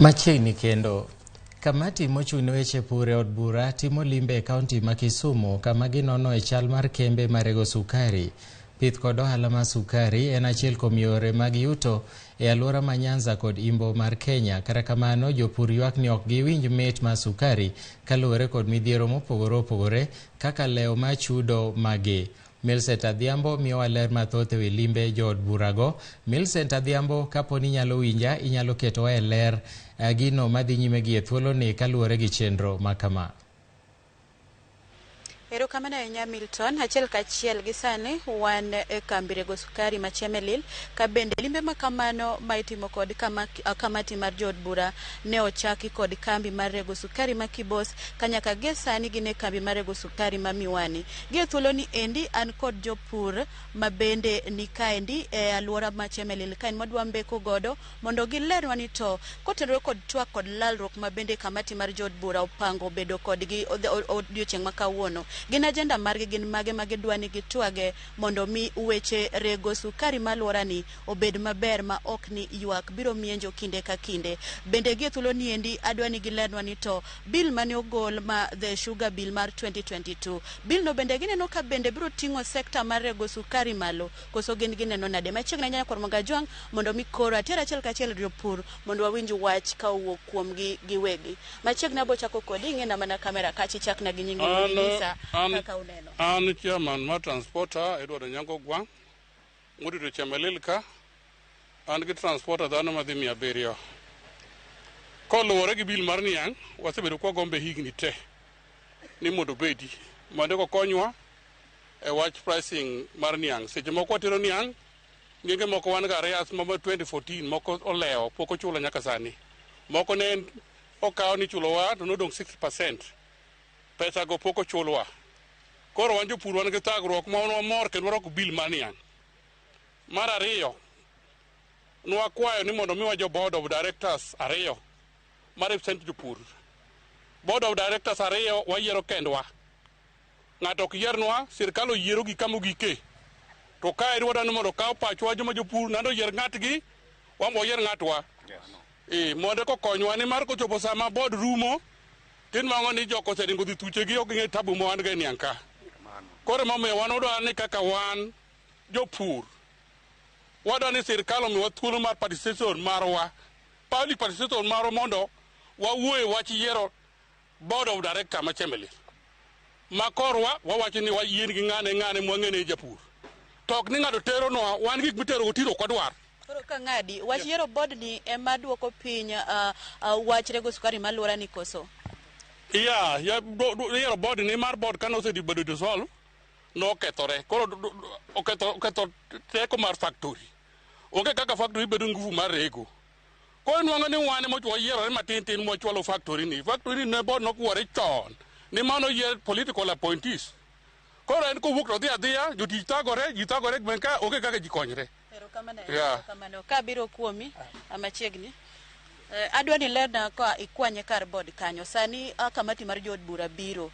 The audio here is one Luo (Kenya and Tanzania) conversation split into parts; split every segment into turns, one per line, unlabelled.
Machiegni kendo, kamati mochung' weche pur e od bura timo limbe e kaunti ma Kisumu kama ginono e chal mar kembe marego sukari. Pith kod ohala mar sukari en achiel kuom yore mag yuto e alwora ma Nyanza kod Imbo mar Kenya. Kata kamano, jopur ywak ni ok giwinj mit mar sukari kaluwore kod midhiero mopogore opogore kaka leo ma chudo mage. Millicent Adhiambo miyowa ler mathoth e wi limbe jood burago. Millicent Adhiambo, kaponi inyalo winja, inyalo ketowa e ler gino madhi nyime gi e thuoloni kaluwore gi chenro ma kama.
Erokamano ahinya Milton. Achiel kachiel gi sani wan e kambi rego sukari ma Chemelil, ka bende limbe ma kamano ma itimo kod kamati mar jood bura ne ochaki kod kambi mar rego sukari ma Kibos, kanyaka gie sani gin e kambi mar rego sukari ma Miwani. Gie thuoloni endi an kod jopur ma bende ni kaendi e alwora ma Chemelil kaen madwa mbeko godo mondo gilerwa ni to kotenore kod twak kod lalruok ma bende kamati mar jood bura opango bedo kodgi odiochieng' ma kawuono. Gin agenda margi gin mage magidwa ni gitwage mondo mi weche rego sukari malworani obed maber ma ok ni ywak biro mienjo kinde ka kinde. Bende gie thuolo ni endi adwa ni gilerwa ni to bill mane ogol ma the sugar bill mar 2022 bill no bende gineno ka bende biro ting'o sekta mar rego sukari malo, koso gin gineno nade. Machiegni nyanya kor Magajwang mondo mi koro atier achiel kachiel jopur mondo wawinj wach ka owuok kuom giwegi. Machiegni abo chako kodi ng'ena mana kamera kachi chakna gi nyingi Lisa.
An chairman ma transporter Edward Nyango Gwang, ng'udo Chemelil ka, an gi transporter dhano madhi 700. Koluwore gi bil mar niang', wasebedo kwa gombe higni te ni mondo bedi mondo kokonywa e wach pricing mar niang'. Seche moko watero niang', ngenge moko wan ga Arias ma 2014 moko olewo pok ochulo nyaka sani. Moko ne okawo ni chulowa to nodong 60%. Pesa go pok ochulwa. Koro wan jopur wan gi thagruok ma mor kendo warwako bil mar niang'. Mar ariyo, nwakwayo ni mondo miwa jo board of directors ariyo ma represent jopur. Board of directors ariyo wayiero kendwa. Ng'ato ok yiernwa, sirkal oyiero gi kama ogike. To ka idwa ni mondo kaw pachwa joma jopur nando yier ng'atgi, wambo yier ng'atwa. Mondo kokonywa ni mar kochopo sama board rumo, tin mango ni joko seringo dhi thuchegi ok ng'e tabu mo wan ga niang' ka. Koro momiyo wan odwa ni kaka wan jopur wadwa ni sirkal omiwa thuolo mar participation marwa, public participation marwa mondo wawuoye wach yiero board of director ma Chemelil. Ma korwa wawacho ni wayien gi ng'ane mwang'ene japur. Tok ni ng'ato tero no wan gik mitero gotiro kwadwar.
Koro ka ng'adi wach yiero board ni ema duoko piny wach rego sukari malwora ni koso. Yiero board ni mar board kano osebedo dissolve no kethore. Koro oketho teko mar factory. Onge kaka factory bedo nguvu mar rego. Koro nwang'o ni wane mochwo yiero matin mochwalo factory ni. Factory ni ne board nokwore chon. Ni mano yier political appointees. Koro en kowuok to dhi adhiya, jotich thagore benka onge kaka ji konyre. Erokamano. Ka biro kuomi machiegni. Adwa ni lerna ka ikwanye kar board kanyo. Sani kamati mar jood bura biro.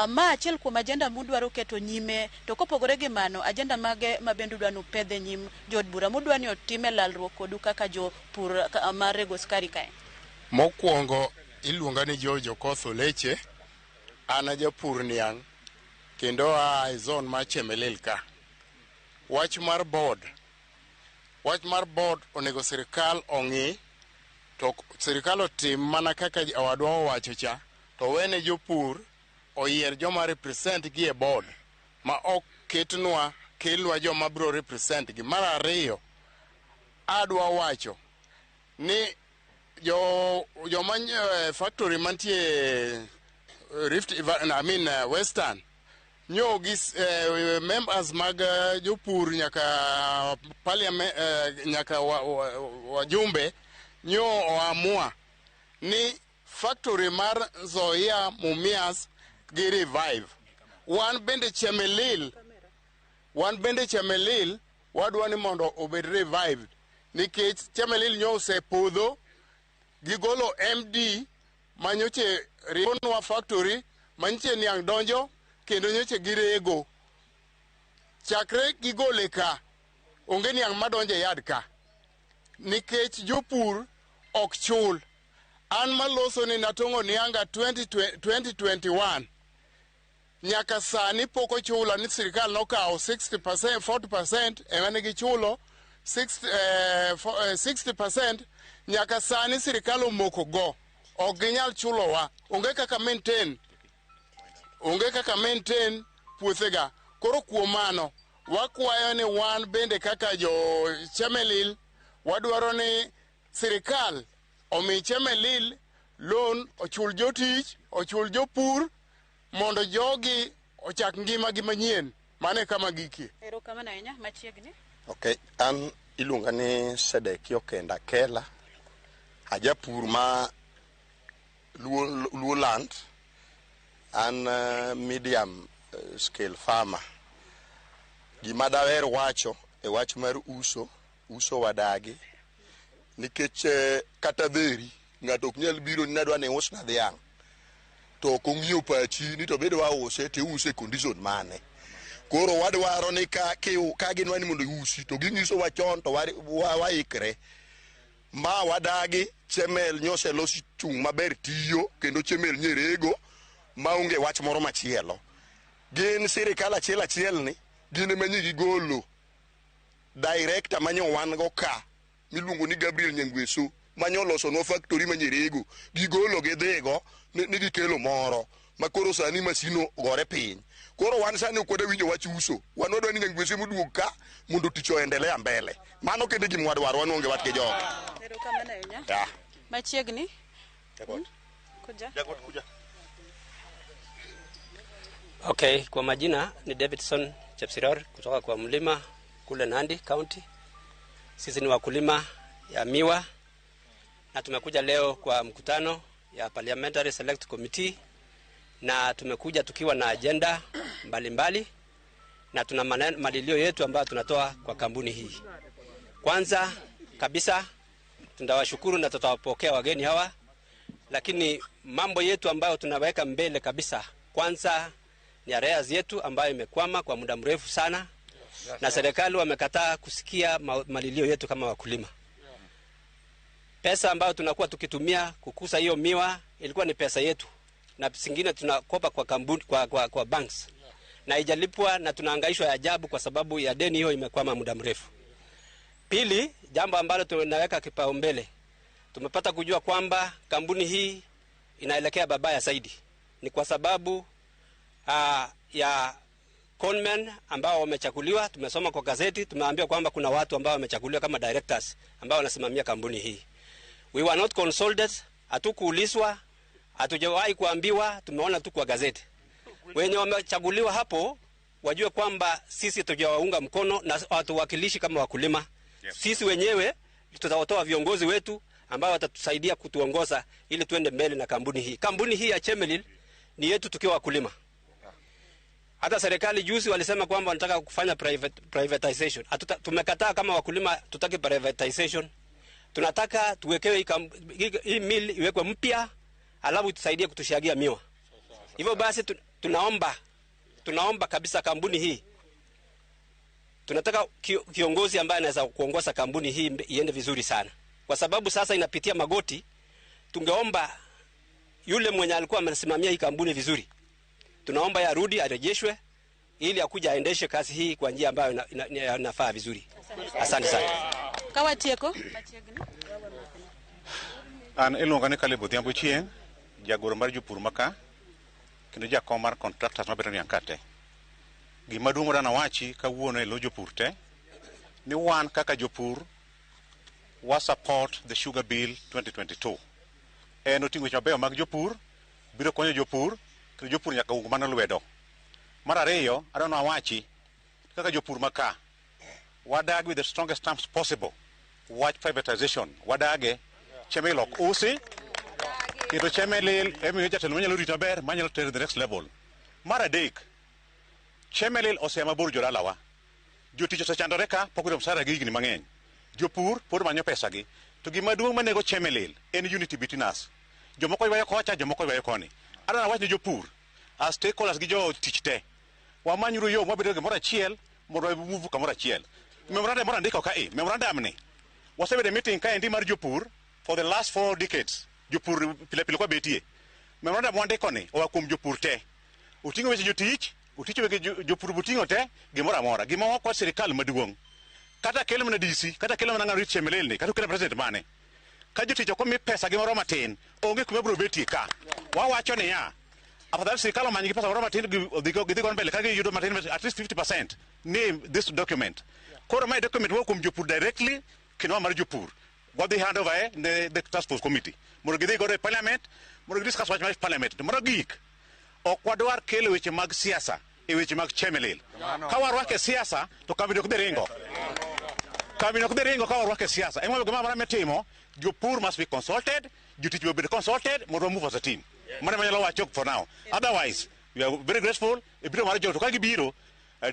Ma achiel kuom agenda mudwaro keto nyime, to kopogore gi mano, agenda mage mabende udwa ni upedhe nyim jood bura mudwa ni otime lalruok kodu kaka jopur mar rego sukari kae.
Mokwongo iluonga ni Jojo Kotho Leche, ana japur niang' kendo a zone ma Chemelil ka. Wach mar board onego sirkal ong'i, to sirkal otim mana kaka awadwa owacho cha, to wene jopur oyier joma represent gi e board ma ok ketnwa kelwa joma bro represent gi. Mar ariyo, adwa wacho ni joma factory mantie Western nyogi members mag jopur nyaka parliament nyaka wajumbe nyo oamua ni factory mar Zoya Mumias gi revive. Wan bende Chemelil wadwa ni mondo obed revived, nikech Chemelil nyo osepodho gigolo MD manyoche rionwa factory manyoche niang' donjo kendo nyoche girego. Chakre gigole ka onge niang' madonje yad ka, nikech jopur ok chul. an maloso ni natongo nianga 2021 nyaka sani poko chula ni sirikal nokao 60% 40% emane gichulo 60% nyaka sani sirikal omoko go oginyal chulo wa onge kaka maintain puothega koro kuom mano wakwayo ni wan bende kaka jo Chemelil wadwaro ni sirikal omi Chemelil loan ochul jotich ochul jopur mondo jogi ochak ngima gi manyien mane kama giki.
Erokamano ahinya machiegni.
Okay, an iluonga ni Sedekio Kenda Kela, ajapur ma Luoland, an medium scale farmer. Gima dawer wacho e wach mar uso wadagi nikech kata dheri ng'ato ok nyal biro ni nadwa ni usna dhiang' to ok ong'iyo pachi ni to bedo wause to use condition mane. Koro wadwaro ni ka ginwa ni mondo iusi to ging'iso wa chon to waikre ma wadagi Chemel nyose losi chung maber tiyo kendo Chemel nyerego maonge wach moro machielo. Gin sirikal achiel ni gin emanyi gigolo director manyo wan go ka miluongo ni Gabriel Nyangweso manyo loso no factory manyerego gigolo gidhigo ni gikelo moro makoro sani masino gore piny. Koro wan sani ukwede winjo wach uso wanodwa ni Nyangweso moduog ka mondo tich oendelea mbele. Mano kende gima wadwaro wanonge wat ke joga.
Erokamano ahinya. Machiegni. Kuja.
Okay, kwa majina ni Davidson Chepsiror kutoka kwa mlima kule Nandi County. Sisi ni wakulima ya miwa na tumekuja leo kwa mkutano ya Parliamentary Select Committee na tumekuja tukiwa na agenda mbalimbali na tuna malilio yetu ambayo tunatoa kwa kampuni hii. Kwanza kabisa tunawashukuru na tutawapokea wageni hawa, lakini mambo yetu ambayo tunaweka mbele kabisa kwanza ni areas yetu ambayo imekwama kwa muda mrefu sana na serikali wamekataa kusikia malilio yetu kama wakulima. Pesa ambayo tunakuwa tukitumia kukusa hiyo miwa ilikuwa ni pesa yetu na singine tunakopa kwa kampuni kwa banks na haijalipwa na tunahangaishwa ajabu kwa sababu ya deni hiyo imekwama muda mrefu. Pili, jambo ambalo tunaweka kipaumbele, tumepata kujua kwamba kampuni hii inaelekea babaya zaidi. Ni kwa sababu ya conmen ambao wamechaguliwa. Tumesoma kwa gazeti, tumeambiwa kwamba kuna watu ambao wamechaguliwa kama directors ambao wanasimamia kampuni hii. We were not consulted, hatukuulizwa, hatujawahi kuambiwa, tumeona tu kwa gazeti. Wenye wamechaguliwa hapo wajue kwamba sisi tujawaunga mkono na watuwakilishi kama wakulima. Sisi wenyewe tutawatoa viongozi wetu ambao watatusaidia kutuongoza ili tuende mbele na kampuni hii. Kampuni hii ya Chemelil ni yetu tukiwa wakulima. Hata serikali juzi walisema kwamba wanataka kufanya privatization. Tumekataa kama wakulima, tutaki privatization. Tunataka tuwekewe hii mill iwekwe mpya, alafu tusaidie kutushagia miwa. Hivyo basi tunaomba kabisa kampuni hii. Tunataka kiongozi ambaye anaweza kuongoza kampuni hii iende vizuri sana. Kwa sababu sasa inapitia magoti, tungeomba yule mwenye alikuwa anasimamia hii kampuni vizuri. Tunaomba yarudi arejeshwe ili akuja aendeshe kazi hii kwa njia ambayo inafaa vizuri. Asante sana.
Kawatieko.
An iluonga ni Kalebo Dhiambo Chieng, jagoro mar jopur maka kendo jakom mar contractors mabedo ni ankate. Gima duong' dana wachi kawuono e lo jopur te ni wan kaka jopur wa support the sugar bill 2022. En oting'o weche mabeyo mag jopur, biro konyo jopur, kendo jopur nyaka ung mana lwedo. Mar ariyo, adwano awachi kaka jopur maka wadagi with the strongest terms possible wach privatization. Wadage Chemelil ok usi kendo Chemelil emiyo jatelo manyalo rito maber manyalo tero the next level. Mar adek, Chemelil osema bor jodalawa. Jotich osechandore ka pok yudo msara gi higni mang'eny. Jopur pod manyo pesa gi. To gima duong' manego Chemelil en unity between us. Jomoko ywayo kocha, jomoko ywayo koni. Adwano awach ne jopur as stakeholders gi jo tich te. Wamanyuru yo mabedo gimoro achiel mondo move kamoro achiel. Memorandum moro andiko ka memorandum ni wasebedo meeting ka endi mar jopur for the last 4 decades. jopur pile pile kwa betie memorandum mwande koni oa kuom jopur te utingo weche jotich uticho weche jopur butingo te gimora mora gimo kwa sirikal maduong kata kelo mana DC kata kelo mana ngari chemelelni kata kelo president mane ka jotich ko mi pesa gimoro matin onge kuma bro betie ka wawacho ne ya afadhali sirikal omanyi pesa moro matin gidhi kon mbele ka giyudo matin at least 50% name this document koro my document wo kuom jopur directly kino mar jopur what they hand over the task force committee mondo gidhi go e parliament mondo discuss wach mar parliament mondo gik ok wadwar kelo weche mag siasa e weche mag chemelel ka warwake siasa to kambi ok deringo ka warwake siasa emo gima mara metimo jopur must be consulted jotich will be consulted mondo move as a team mana manyalo wacho for now otherwise we are very grateful e biro mar joto ka gibiro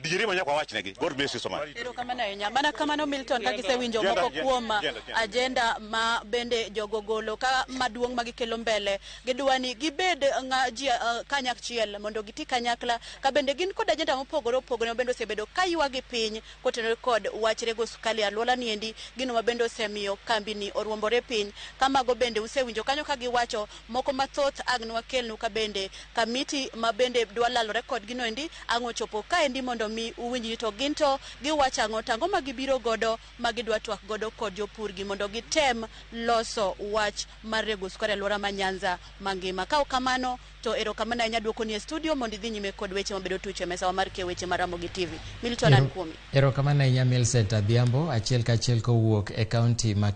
dijeri manya kwa wachnegi god bless you so much
ero kamana enya mana kamano Milton ka gisewinjo moko kuom agenda ma bende jogogolo ka maduong magikelo mbele gidwani gibed ji kanyachiel mondo giti kanyakla ka bende gin kod agenda mopogore bende osebedo kaywa gi piny kotenore kod wachre go sukali alwola niendi gino mabende osemiyo kambini orwombore piny kamago bende usewinjo kanyo ka giwacho moko mathoth agnwa kelnu ka bende kamiti mabende dwa lalore kod gino endi ang'o chopo ka endi mondo mi uwinji to ginto giwacho ang'o tango magibiro godo magidwa twak godo kod jopur gi mondo gitem loso wach mar rego sukari alwora ma Nyanza mangima ka kamano to ero kamano anya duoko ni studio mondo idhi nyime kod weche mabedo tuche mesa mar ke weche mar Ramogi TV Milton Ankuomi
ero kamano anya Milset Adhiambo achiel ka achiel kowuok e kaunti ma